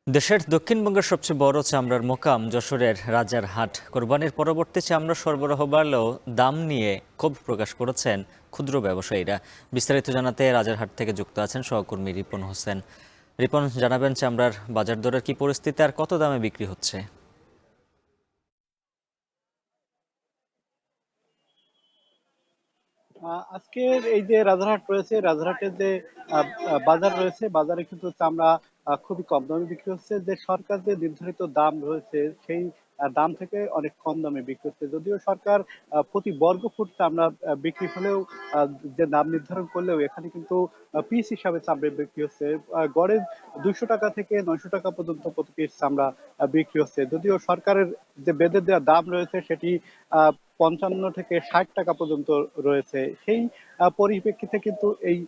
দেশের দক্ষিণবঙ্গের সবচেয়ে বড় চামড়ার মোকাম যশোরের রাজারহাট। কোরবানির পরবর্তী চামড়া সরবরাহ বাড়লেও দাম নিয়ে ক্ষোভ প্রকাশ করেছেন ক্ষুদ্র ব্যবসায়ীরা। বিস্তারিত জানাতে রাজারহাট থেকে যুক্ত আছেন সহকর্মী রিপন হোসেন। রিপন, জানাবেন চামড়ার বাজার দরের কি পরিস্থিতি আর কত দামে বিক্রি হচ্ছে? আজকের এই যে রাজারহাট রয়েছে, রাজারহাটের যে বাজার রয়েছে, বাজারে কিন্তু চামড়া খুবই কম দামে বিক্রি হচ্ছে। যে সরকার যে নির্ধারিত দাম রয়েছে সেই দাম থেকে অনেক কম দামে বিক্রি হচ্ছে। যদিও সরকার প্রতি বর্গ ফুট চামড়া বিক্রি হলেও যে দাম নির্ধারণ করলেও এখানে কিন্তু পিস হিসাবে চামড়া বিক্রি হচ্ছে। গড়ে 200 টাকা থেকে 900 টাকা পর্যন্ত প্রতি পিস চামড়া বিক্রি হচ্ছে। যদিও সরকারের যে বেঁধে দেওয়া দাম রয়েছে সেটি 55 থেকে 60 টাকা পর্যন্ত রয়েছে। সেই পরিপ্রেক্ষিতে কিন্তু এই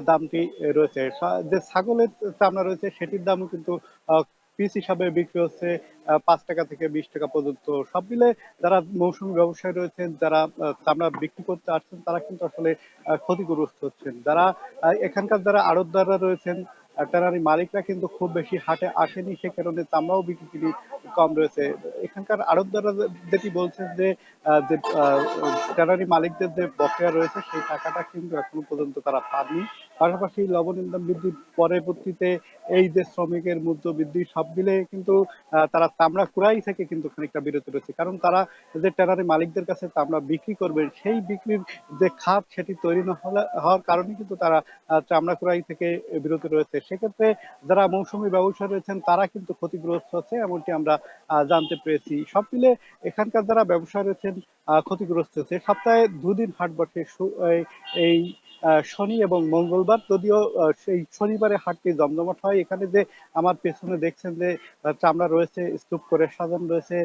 দামটি রয়েছে। যে ছাগলের চামড়া রয়েছে সেটির দামও কিন্তু পিস হিসাবে বিক্রি হচ্ছে 5 টাকা থেকে 20 টাকা পর্যন্ত। সব মিলে যারা মৌসুমী ব্যবসায়ী রয়েছেন, যারা চামড়া বিক্রি করতে আসছেন, তারা কিন্তু আসলে ক্ষতিগ্রস্ত হচ্ছেন। যারা এখানকার যারা আড়তদাররা রয়েছেন, ট্যানারি মালিকরা কিন্তু খুব বেশি হাটে আসেনি, সে কারণে চামড়াও বিক্রি কম রয়েছে। এখানকার আড়তদাররা যেটি বলছেন যে ট্যানারি মালিকদের যে বকেয়া রয়েছে সেই টাকাটা কিন্তু এখনো পর্যন্ত তারা পাননি। পাশাপাশি লবণ দাম বৃদ্ধির পরবর্তীতে এই যে শ্রমিকের মূল্য বৃদ্ধি সব মিলে কিন্তু তারা চামড়া কুড়াই থেকে কিন্তু খানিকটা বিরত রয়েছে। কারণ তারা যে ট্যানারি মালিকদের কাছে চামড়া বিক্রি করবেন সেই বিক্রির যে খাত সেটি তৈরি না হওয়ার কারণে কিন্তু তারা চামড়া কুড়াই থেকে বিরত রয়েছে। সেক্ষেত্রে যারা মৌসুমী ব্যবসায়ী রয়েছেন তারা কিন্তু ক্ষতিগ্রস্ত হচ্ছে, এমনটি আমরা জানতে পেরেছি। সব মিলে এখানকার যারা ব্যবসায়ী রয়েছেন ক্ষতিগ্রস্ত হচ্ছে। সপ্তাহে দুদিন হাট বসে, এই শনি এবং মঙ্গলবার। যদিও সেই শনিবারে হাটটি জমজমাট হয়। এখানে যে আমার পেছনে দেখছেন যে চামড়া রয়েছে, স্তূপ করে সাজানো রয়েছে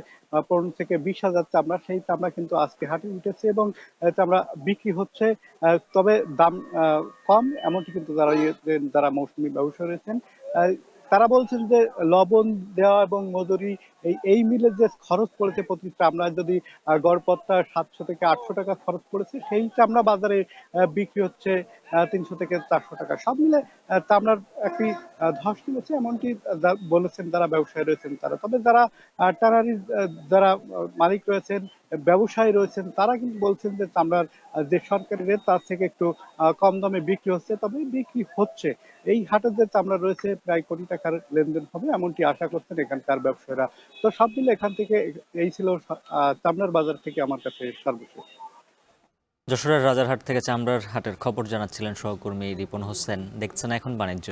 15 থেকে 20 হাজার চামড়া, সেই চামড়া কিন্তু আজকে হাটে উঠেছে এবং চামড়া বিক্রি হচ্ছে। তবে দাম কম, এমনটি কিন্তু যারা মৌসুমী ব্যবসায়ী রয়েছেন তারা বলছেন যে লবণ দেওয়া এবং মজুরি এই মিলে যে খরচ পড়েছে প্রতি চামড়ায়, যদি গড়পড়তা 700 থেকে 800 টাকা খরচ পড়েছে, সেই চামড়া বাজারে বিক্রি হচ্ছে 300 থেকে 400 টাকা। সব মিলে চামড়ার একটি ধস নেমেছে, এমনটি বলেছেন যারা ব্যবসায়ী রয়েছেন তারা। তবে যারা টানারির যারা মালিক রয়েছেন, ব্যবসায়ী রয়েছেন, তারা কিন্তু বলছেন যে চামড়ার যে সরকারি রেট তার থেকে একটু কম দামে বিক্রি হচ্ছে। তবে বিক্রি হচ্ছে। এই হাটের যে চামড়া রয়েছে প্রায় কোটি টাকার লেনদেন হবে, এমনটি আশা করছেন এখানকার ব্যবসায়ীরা। তো সব মিলে এখান থেকে এই ছিল চামড়ার বাজার থেকে আমার কাছে সর্বশেষ। যশোরের রাজারহাট থেকে চামড়ার হাটের খবর জানাচ্ছিলেন সহকর্মী রিপন হোসেন। দেখছেন এখন বাণিজ্য।